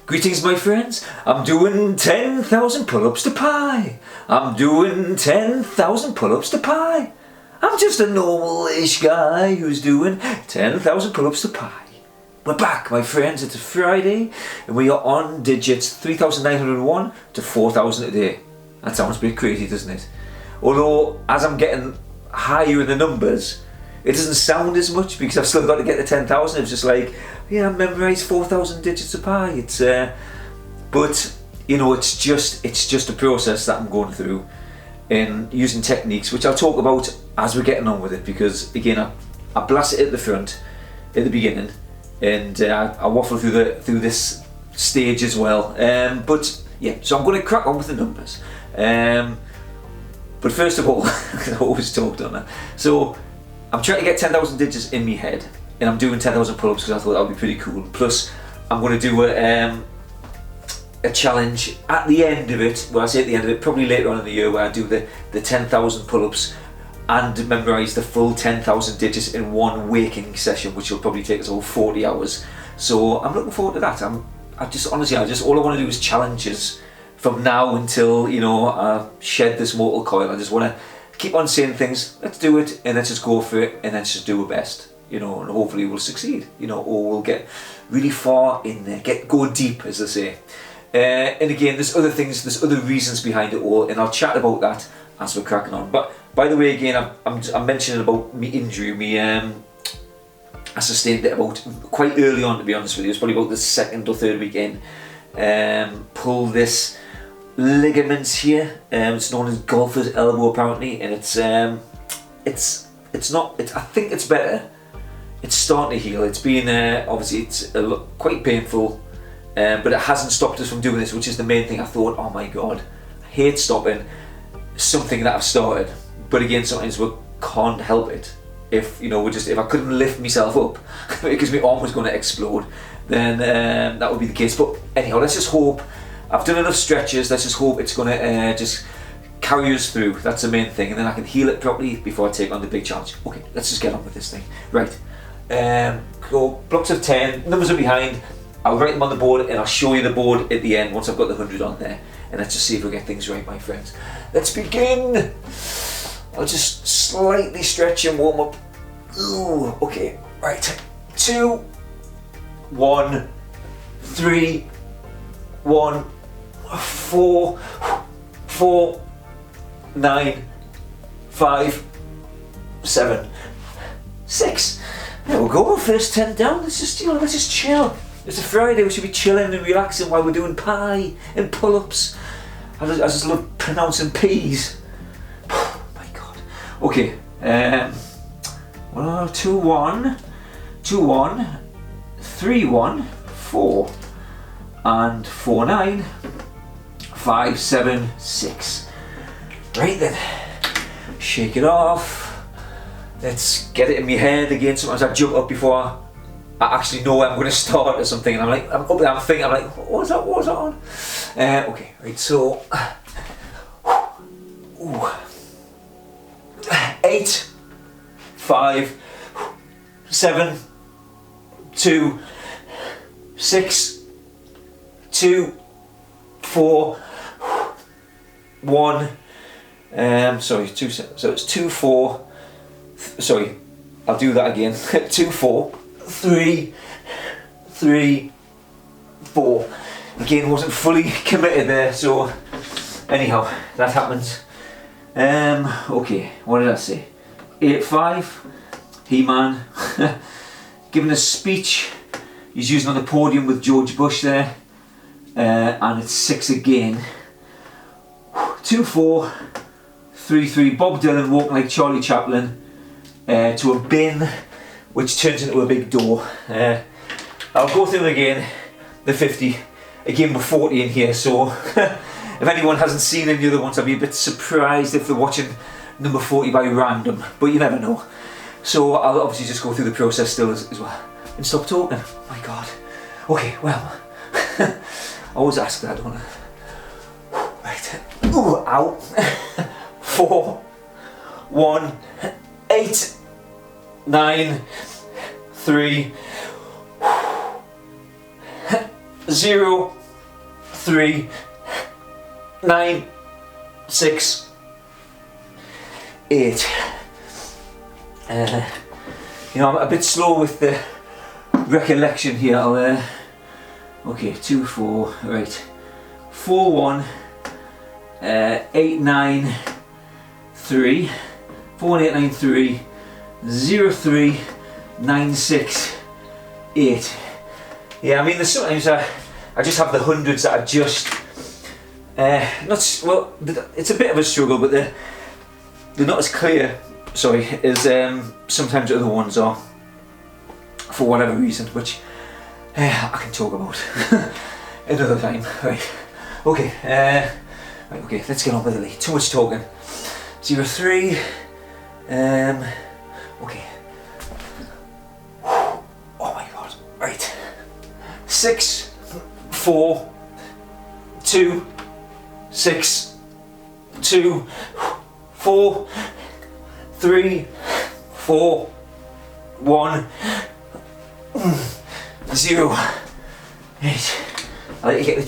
Greetings, my friends. I'm doing 10,000 pull-ups to pi. I'm doing 10,000 pull-ups to pi. I'm just a normal-ish guy who's doing 10,000 pull-ups to pi. We're back, my friends. It's a Friday and we are on digits 3,901 to 4,000 a day. That sounds a bit crazy, doesn't it? Although, as I'm getting higher in the numbers, it doesn't sound as much because I've still got to get to 10,000. It's just like, yeah, I memorised 4,000 digits of pi. It's, but you know, it's just a process that I'm going through in using techniques, which I'll talk about as we're getting on with it. Because again, I blast it at the front, at the beginning, and I waffle through this stage as well. But yeah, so I'm going to crack on with the numbers. But first of all, I always talk, don't I? So I'm trying to get 10,000 digits in my head, and I'm doing 10,000 pull-ups because I thought that would be pretty cool. Plus, I'm going to do a challenge at the end of it. Well, I say at the end of it, probably later on in the year, where I do the 10,000 pull-ups and memorise the full 10,000 digits in one waking session, which will probably take us all 40 hours. So I'm looking forward to that. Honestly, all I want to do is challenges from now until, you know, I shed this mortal coil. I just want to keep on saying things, let's do it, and let's just go for it, and let's just do our best, you know, and hopefully we'll succeed, you know, or we'll get really far in there, go deep, as they say. And again, there's other things, there's other reasons behind it all, and I'll chat about that as we're cracking on. But by the way, again, I'm mentioning about me injury. I sustained it about quite early on, to be honest with you. It was probably about the second or third weekend. Pulled this ligaments here. It's known as golfer's elbow apparently, and it's not. I think it's better. It's starting to heal. It's been obviously it's quite painful, but it hasn't stopped us from doing this, which is the main thing. I thought, oh my god, I hate stopping something that I've started. But again, sometimes we can't help it. If you know, if I couldn't lift myself up because my arm was going to explode, then that would be the case. But anyhow, let's just hope. I've done enough stretches. Let's just hope it's going to just carry us through. That's the main thing, and then I can heal it properly before I take on the big challenge. Okay, let's just get on with this thing. Right. So blocks of 10. Numbers are behind. I'll write them on the board, and I'll show you the board at the end once I've got the 100 on there. And let's just see if we get things right, my friends. Let's begin. I'll just slightly stretch and warm up. Ooh, okay, right. 2, 1, 3, 1, 4, 4, 9, 5, 7, 6. There we go. First 10 down. Let's just chill. It's a Friday. We should be chilling and relaxing while we're doing pi and pull-ups. I just love pronouncing P's. Okay, 2, 1, 2, 1, 3, 1, 4, and 4, 9, 5, 7, 6. Right then, shake it off. Let's get it in my head again. Sometimes I jump up before I actually know where I'm going to start or something, and I'm up there, I'm thinking, I'm like, what was that on? Okay, right, so, 8, 5, 7, 2, 6, 2, 4, 1. Sorry, 2. So it's 2, 4. Sorry, I'll do that again. 2, 4, 3, 3, 4. Again, wasn't fully committed there. So anyhow, that happens. Okay, what did I say? 8-5, He-Man, giving a speech. He's using on the podium with George Bush there, and it's 6 again. 2-4, 3-3, Bob Dylan walking like Charlie Chaplin to a bin, which turns into a big door. I'll go through them again. The 50, again we're 40 in here, so. If anyone hasn't seen any other ones, I'd be a bit surprised if they're watching number 40 by random, but you never know. So I'll obviously just go through the process still as well. And stop talking. Oh my god. Okay, well, I always ask that, don't I? Right. Ooh, ow. 4, 1, 8, 9, 3, 0, 3, 9, 6, 8. You know, I'm a bit slow with the recollection here. Okay, 2, 4, right. 4, 1, 8, 9, 3. 4, 1, 8, 9, 3. 0, 3, 9, 6, 8. Yeah, I mean, there's sometimes I just have the hundreds that are just not well. It's a bit of a struggle, but they're not as clear. Sorry, as sometimes other ones are, for whatever reason, which I can talk about another time. Right. Okay. Right. Okay. Let's get on with it. Too much talking. 0, 3. Okay. Oh my god. Right. 6, 4, 2, 6, 2, 4, 3, 4, 1, 0. 8. I like to get the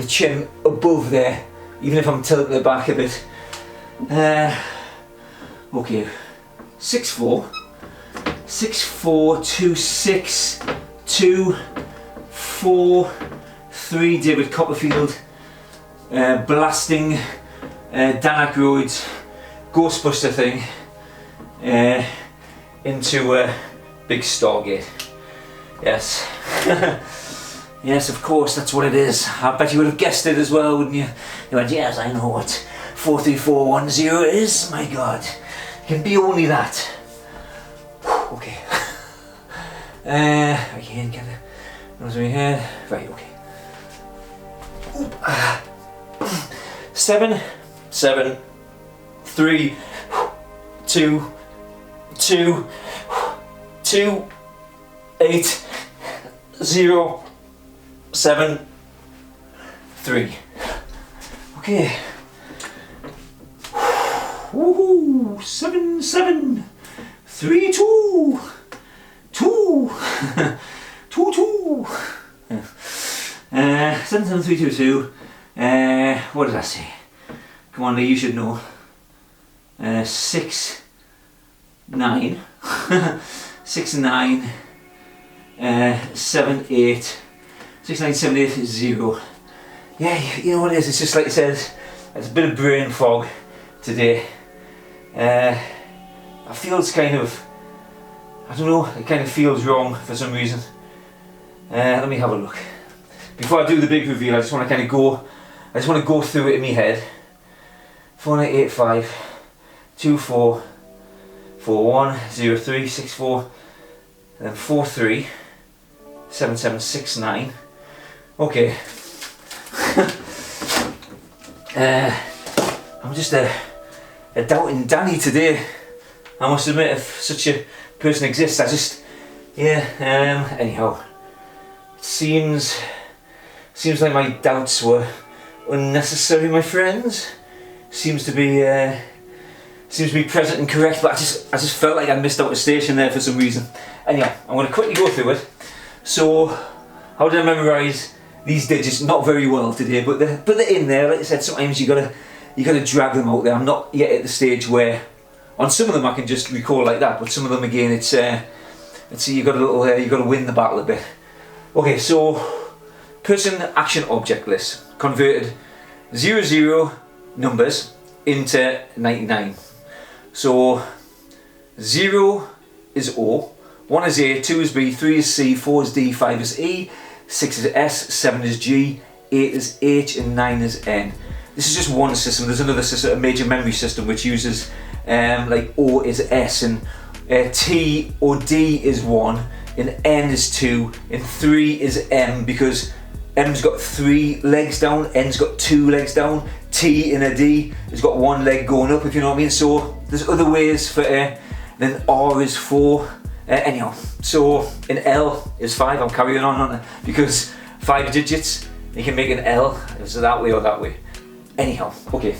chin above there, even if I'm tilting the back a bit. Okay. 6, 4, 6, 4, 2, 6, 2, 4, 3, David Copperfield, blasting Dan Aykroyd's Ghostbuster thing into a big Stargate. Yes. Yes, of course, that's what it is. I bet you would have guessed it as well, wouldn't you? You went, yes, I know what 43410 is. My god, it can be only that. Okay. Again, get it. Nose in my head. Right, okay. 7, 7, 3, 2, 2, 2, 8, 0, 7, 3. Okay. Woohoo! 7, 7, 3, 2, 2, 2, 2. 7, 7, 3, 2, 2. What did I say? Come on, Lee, you should know. 6, 9. 6, 9. 7, 8. 6, 9, 7, 8, 0. Yeah, you know what it is? It's just like I said, it's a bit of brain fog today. I feel it's kind of, I don't know, it kind of feels wrong for some reason. Let me have a look. Before I do the big reveal, I just want to kind of go through it in my head. 4, 9, 8, 5, 2, 4, 4, 1, 0, 3, 6, 4, and then 4, 3, 7, 7, 6, 9. Okay. I'm just a doubting Danny today. I must admit, if such a person exists, anyhow. It seems like my doubts were unnecessary, my friends. Seems to be present and correct, but I just felt like I missed out a station there for some reason. Anyway, I'm going to quickly go through it. So, how did I memorise these digits? Not very well today, but they're in there. Like I said, sometimes you gotta drag them out there. I'm not yet at the stage where, on some of them I can just recall like that, but some of them again, it's you got to win the battle a bit. Okay, so person, action, object list converted 00 numbers into 99. So 0 is O, 1 is A, 2 is B, 3 is C, 4 is D, 5 is E, 6 is S, 7 is G, 8 is H, and 9 is N. This is just one system. There's another system, a major memory system, which uses like O is S, and T or D is 1, and N is 2, and 3 is M, because M's got 3 legs down, N's got 2 legs down, T in a D has got 1 leg going up, if you know what I mean. So there's other ways for then R is 4. Anyhow, so an L is 5. I'm carrying on it because 5 digits, you can make an L, is it that way or that way. Anyhow, okay.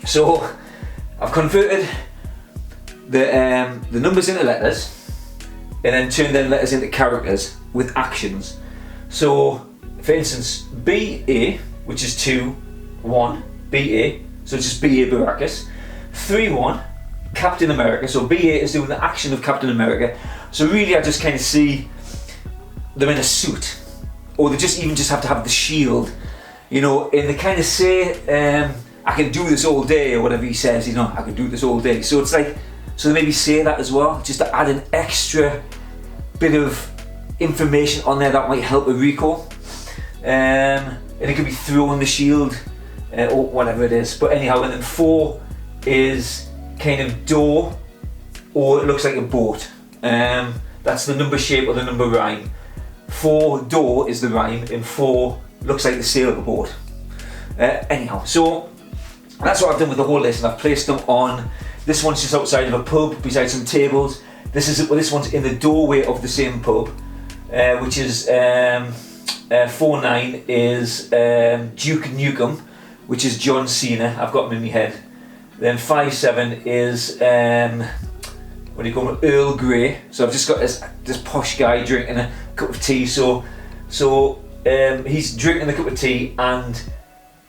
So I've converted the numbers into letters and then turned them letters into characters with actions. So for instance, BA, which is 2, 1, BA, so it's just BA Baracus. 3, 1, Captain America, so BA is doing the action of Captain America. So really I just kind of see them in a suit, or they just have to have the shield, you know, and they kind of say, I can do this all day, or whatever he says, you know, I can do this all day. So it's like, so they maybe say that as well, just to add an extra bit of information on there that might help a recall. And it could be throwing the shield, or whatever it is. But anyhow, and then 4 is kind of door, or it looks like a boat. That's the number shape or the number rhyme. 4 door is the rhyme, and 4 looks like the sail of a boat. Anyhow, so that's what I've done with the whole list, and I've placed them on. This one's just outside of a pub beside some tables. This one's in the doorway of the same pub, which is 4-9 is Duke Nukem, which is John Cena. I've got him in my head. Then 5-7 is what do you call it, Earl Grey. So I've just got this posh guy drinking a cup of tea. So he's drinking the cup of tea, and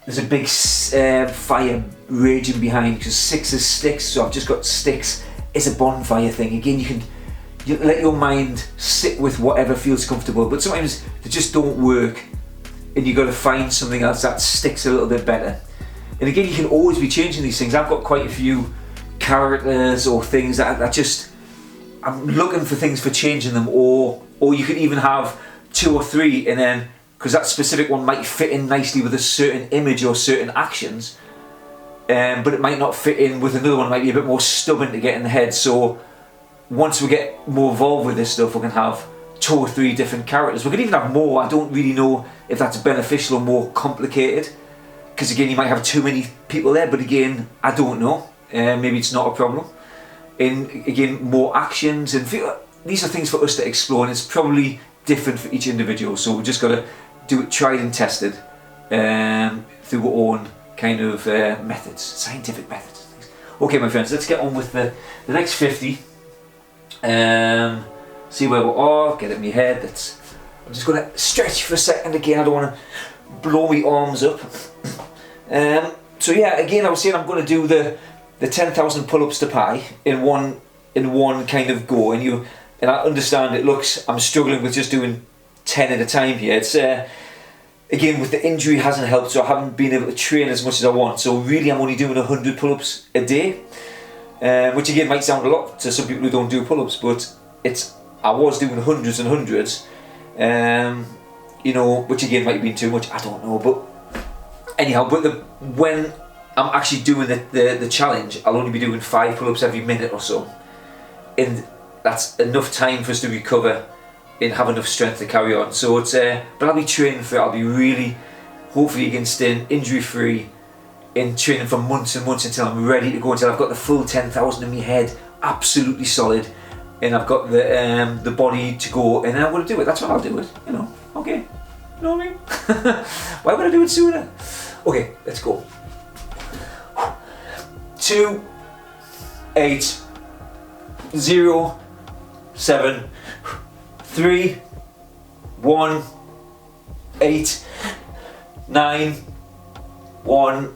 there's a big fire raging behind, because 6 is sticks. So I've just got sticks. It's a bonfire thing. Again, you let your mind sit with whatever feels comfortable, but sometimes they just don't work, and you've got to find something else that sticks a little bit better. And again, you can always be changing these things. I've got quite a few characters or things that I'm looking for things for changing them, or you could even have 2 or 3, and then, because that specific one might fit in nicely with a certain image or certain actions, but it might not fit in with another one. It might be a bit more stubborn to get in the head. So once we get more involved with this stuff, we can have 2 or 3 different characters. We could even have more. I don't really know if that's beneficial or more complicated, because again, you might have too many people there, but again, I don't know. Maybe it's not a problem. And again, more actions, and these are things for us to explore, and it's probably different for each individual. So we've just got to do it tried and tested through our own kind of methods, scientific methods. Okay, my friends, let's get on with the next 50. See where we are, get it in my head. I'm just going to stretch for a second again. I don't want to blow my arms up. So yeah, again, I was saying I'm going to do the 10,000 pull-ups to pi in one kind of go, and I understand it looks, I'm struggling with just doing 10 at a time here. It's again, with the injury hasn't helped, so I haven't been able to train as much as I want. So really, I'm only doing 100 pull-ups a day, which again might sound a lot to some people who don't do pull-ups, but I was doing hundreds and hundreds, you know, which again might have been too much. I don't know, but anyhow, when I'm actually doing the challenge, I'll only be doing 5 pull-ups every minute or so, and that's enough time for us to recover and have enough strength to carry on. So it's but I'll be training for it. I'll be really, hopefully again, staying injury-free, in training for months and months until I'm ready to go, until I've got the full 10,000 in my head, absolutely solid, and I've got the body to go, and then I'm going to do it. That's when I'll do it, you know. Okay, you know what I mean? Why would I do it sooner? Okay, let's go. 2, 8, 0, 7, 3, 1, 8, 9, 1,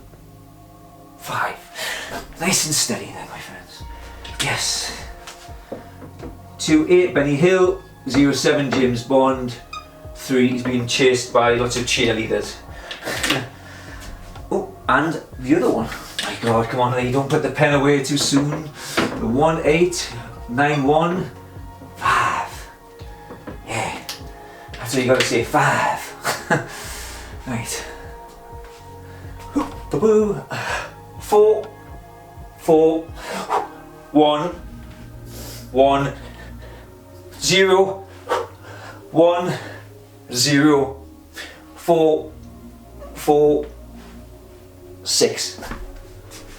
5. Nice and steady there, my friends. Yes. 2, 8, Benny Hill. 0, 7, James Bond. 3, he's being chased by lots of cheerleaders. Oh, and the other one. My God, come on, there, you don't put the pen away too soon. The 1, 8, 9, 1, 5. Yeah, that's what you got to say, 5. Right. 4, 4, 1, 1, 0, 1, 0, 4, 4, 6.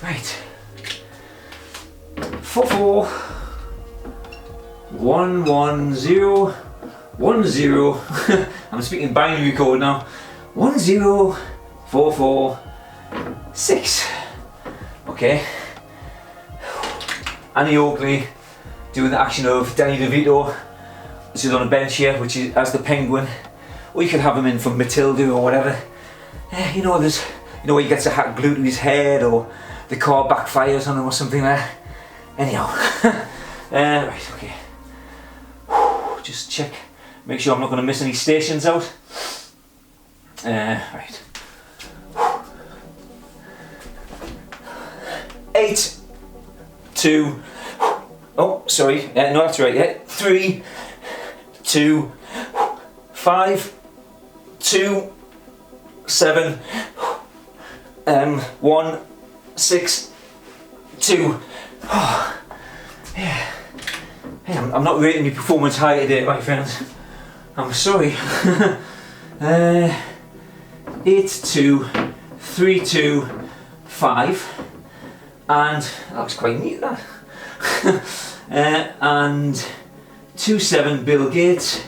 Right. 4, 4, 1, 1, 0, 1, 0. I'm speaking binary code now. 1, 0, 4, 4, 6. Okay. Annie Oakley doing the action of Danny DeVito. This is on a bench here, which is as the penguin. or you could have him in from Matilda or whatever. You know, there's, you know, where he gets a hat glued to his head, or the car backfires on him or something like that. Anyhow, right, okay. Just check, make sure I'm not going to miss any stations out. Right. 8, 2, oh, sorry, no, that's right, yeah. 3, 2, 5, 2, 7, 1, 6, 2. Oh, yeah. Hey, I'm not rating your performance high today, my friends. I'm sorry. 8, 2, 3, 2, 5, and that was quite neat, that. And 2, 7, Bill Gates,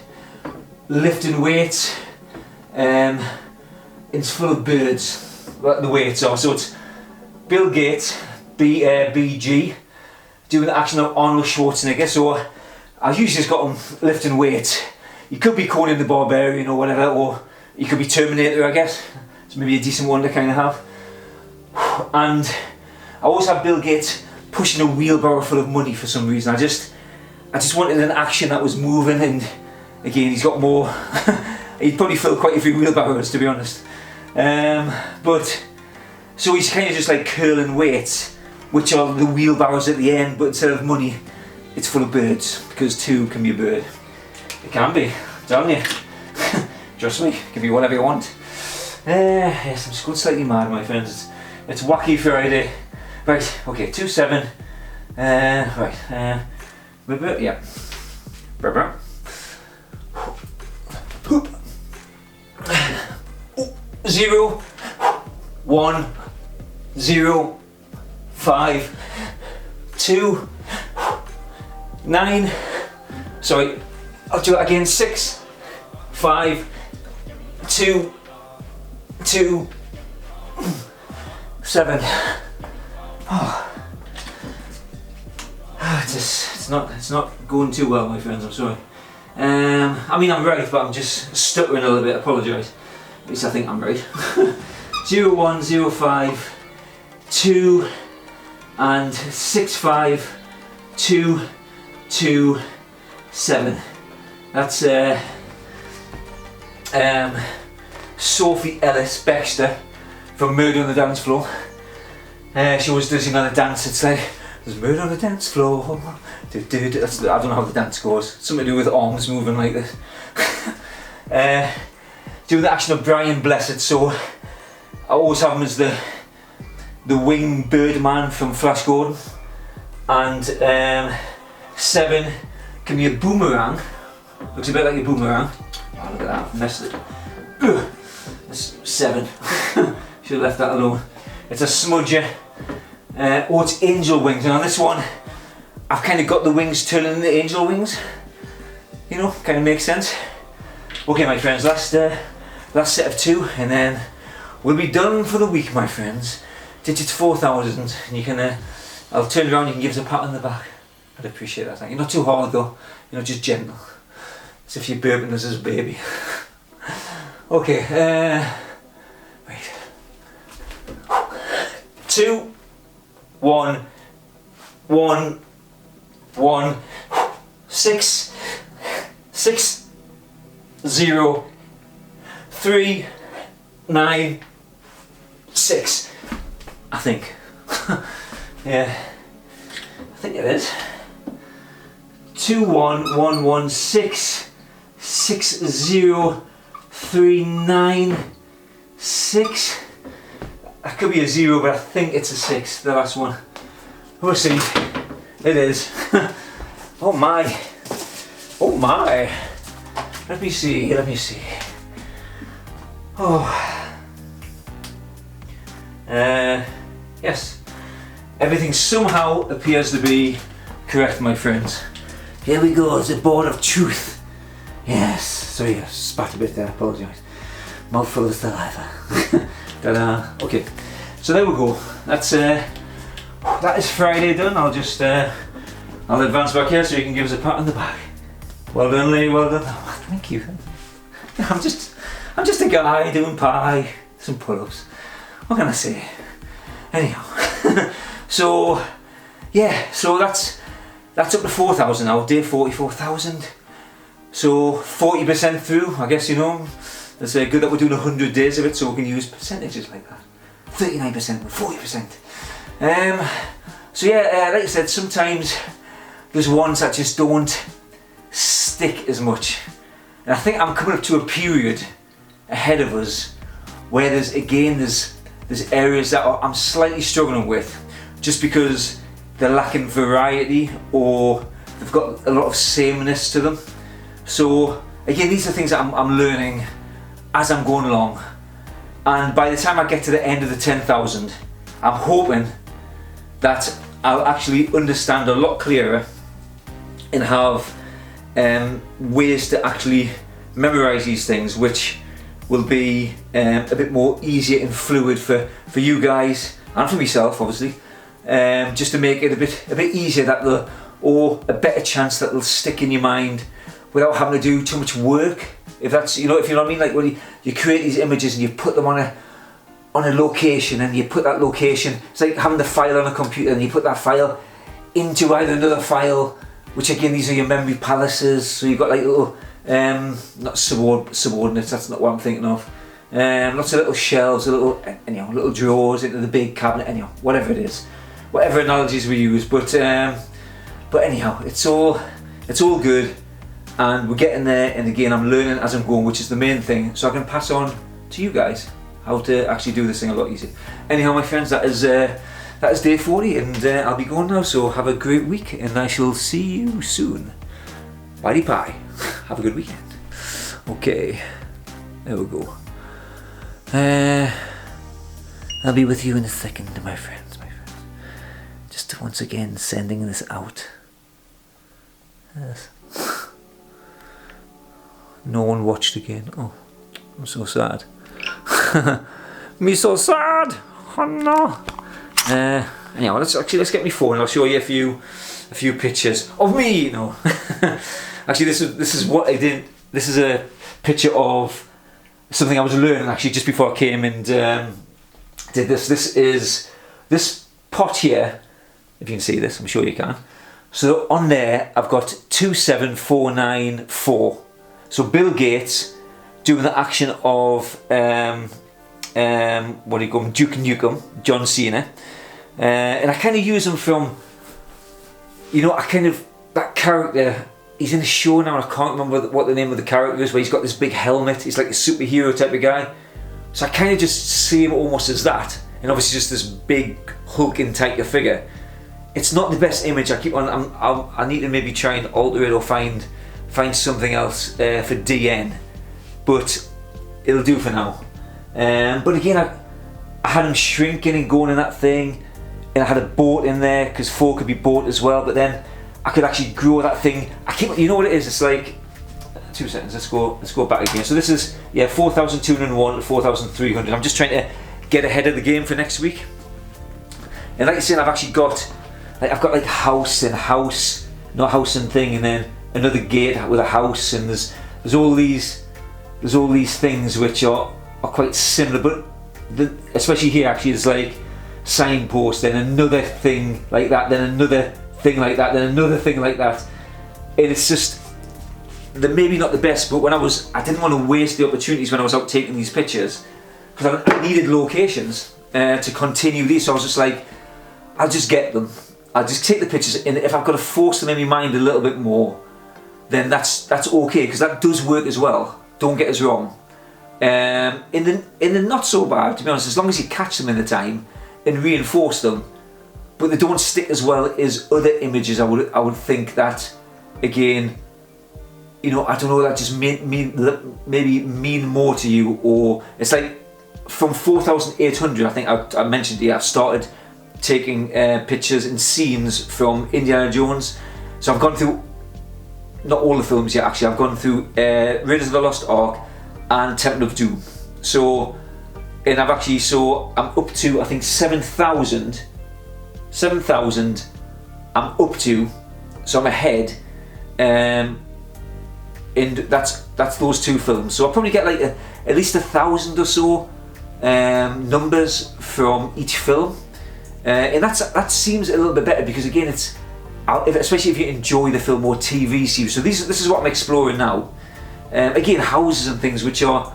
lifting weights. It's full of birds. The weights are, so it's Bill Gates, BG, doing the action of Arnold Schwarzenegger. So I've usually just got him lifting weights. You could be Conan the Barbarian or whatever, or you could be Terminator, I guess. It's maybe a decent one to kind of have. And I also have Bill Gates pushing a wheelbarrow full of money for some reason. I just wanted an action that was moving, and again, he's got more. He'd probably fill quite a few wheelbarrows, to be honest. But so he's kind of just like curling weights, which are the wheelbarrows at the end, but instead of money, it's full of birds, because 2 can be a bird. It can be, I'm telling you. Trust me, give you whatever you want. Yes, I'm just going slightly mad, my friends. It's wacky Friday. Right, okay, 2, 7. Right, yeah. 0, 1, 0, 5, 2, 9. Sorry, I'll do it again. 6, 5, 2, 2, 7. Oh. It's not going too well, my friends. I'm sorry. I mean, I'm right, but I'm just stuttering a little bit. I apologise. At least I think I'm right. 0, 1, 0, 5, 2, and 6, 5, 2, 2, 7. That's Sophie Ellis Bextor from Murder on the Dance Floor. She always does, you know, the dance. It's like, there's murder on the dance floor. I don't know how the dance goes. Something to do with arms moving like this. Doing the action of Brian Blessed. So I always have him as the wing bird man from Flash Gordon. And 7 can be a boomerang. Looks a bit like a boomerang. Oh, look at that, messed it. That's 7. Should have left that alone. It's a smudger. Oh, it's angel wings. And on this one, I've kind of got the wings turning into angel wings. You know, kind of makes sense. Okay, my friends, last set of 2, and then we'll be done for the week, my friends. Digits 4,000, and you can, I'll turn around, you can give us a pat on the back. I'd appreciate that, thank you. Not too hard though, you know, just gentle. As if you're burping us as a baby. Okay, wait. 2, 1, 1, 1, 6, 6, 0, 3, 9, 6. I think. Yeah, I think it is. 2, 1, 1, 1, 6, 6, 0, 3, 9, 6. That could be a 0, but I think it's a 6, the last one. We'll see. It is. Oh my. Oh my. Let me see, let me see. Oh. Yes. Everything somehow appears to be correct, my friends. Here we go, the board of truth. Yes. Sorry, I spat a bit there, apologise. Mouthful of saliva. Ta-da. Okay. So there we go. That's that is Friday done. I'll just I'll advance back here so you can give us a pat on the back. Well done, Lee, well done. Oh, thank you. I'm just I'm just a guy doing pie, some pull-ups. What can I say? Anyhow, so yeah, so that's up to 4,000 now, day 44,000. So 40% through, I guess, you know. It's good that we're doing 100 days of it, so we can use percentages like that. 39%, 40%. So yeah, like I said, sometimes there's ones that just don't stick as much. And I think I'm coming up to a period ahead of us where there's areas that I'm slightly struggling with, just because they're lacking variety or they've got a lot of sameness to them. So again, these are things that I'm learning as I'm going along, and by the time I get to the end of the 10,000, I'm hoping that I'll actually understand a lot clearer and have ways to actually memorize these things, which will be a bit more easier and fluid for you guys and for myself, obviously, just to make it a bit easier, or a better chance that they'll stick in your mind without having to do too much work. If that's, if you know what I mean, like when you create these images and you put them on a location, and you put that location, it's like having the file on a computer and you put that file into either another file, which again, these are your memory palaces. So you've got like little, not subordinates, that's not what I'm thinking of. Lots of little shelves, little drawers into the big cabinet, whatever it is, whatever analogies we use. But anyhow, it's all good. And we're getting there, and again, I'm learning as I'm going, which is the main thing, so I can pass on to you guys how to actually do this thing a lot easier. Anyhow, my friends, that is day 40, and I'll be going now, so have a great week, and I shall see you soon. Bye pie. Have a good weekend. Okay, there we go. I'll be with you in a second, my friends. Just once again, sending this out. Yes. No one watched again. Oh, I'm so sad. Me so sad. Oh no. Anyhow, let's get my phone and I'll show you a few pictures of me. No. Actually, this is what I did. This is a picture of something I was learning actually just before I came and did this. This is this pot here. If you can see this, I'm sure you can. So on there, I've got 27494. So Bill Gates doing the action of what do you call him, Duke Nukem, John Cena, and I kind of use him from, that character. He's in a show now, and I can't remember what the name of the character is, where he's got this big helmet. He's like a superhero type of guy. So I kind of just see him almost as that, and obviously just this big hulking type of figure. It's not the best image. I need to maybe try and alter it or find something else for DN, but it'll do for now. But again, I had him shrinking and going in that thing, and I had a boat in there because 4 could be bought as well. But then I could actually grow that thing. You know what it is? It's like 2 seconds. Let's go back again. So this is 4,201 to 4,300. I'm just trying to get ahead of the game for next week. And like I said, I've actually got like house and thing, and then another gate with a house, and there's all these things which are quite similar, but especially here actually there's like signpost, then another thing like that, then another thing like that, then another thing like that, and it's just, they're maybe not the best, but I didn't want to waste the opportunities when I was out taking these pictures, because I needed locations to continue these, so I was just like, I'll just get them, I'll just take the pictures, and if I've got to force them in my mind a little bit more, then that's okay, because that does work as well. Don't get us wrong. In the not so bad, to be honest, as long as you catch them in the time and reinforce them, but they don't stick as well as other images. I would think that, again, I don't know, that just maybe mean more to you, or it's like from 4,800. I think I mentioned I've started taking pictures and scenes from Indiana Jones. So I've gone through. Not all the films yet, actually. I've gone through Raiders of the Lost Ark and Temple of Doom. I'm up to, I think, 7,000. 7,000 I'm up to, so I'm ahead. and that's those two films. So I'll probably get like at least 1,000 or so numbers from each film, and that seems a little bit better because again especially if you enjoy the film or TV series. So this is what I'm exploring now. Again, houses and things, which are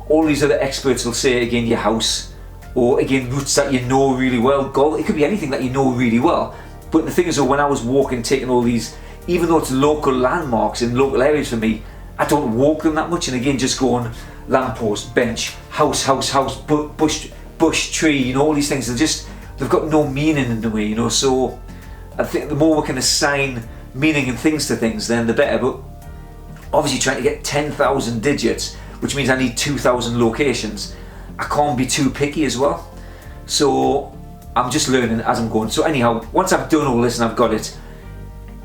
all these other experts will say, again, your house, or again, routes that you know really well. Golf, it could be anything that you know really well. But the thing is, when I was walking, taking all these, even though it's local landmarks in local areas for me, I don't walk them that much. And again, just going lamppost, bench, house, bush, tree, you know, all these things, they've got no meaning in the way, you know. So I think the more we can assign meaning and things to things, then the better. But obviously trying to get 10,000 digits, which means I need 2,000 locations, I can't be too picky as well. So I'm just learning as I'm going. So anyhow, once I've done all this and I've got it,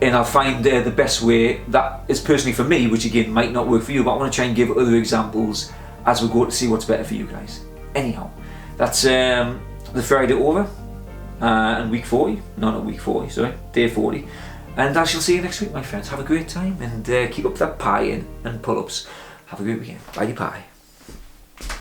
and I'll find the best way that is personally for me, which again might not work for you, but I want to try and give other examples as we go to see what's better for you guys. Anyhow, that's the Friday over, and week 40, no, not week 40, sorry, day 40. And I shall see you next week, my friends. Have a great time, and keep up that pie and pull-ups. Have a great weekend. Bye, pie.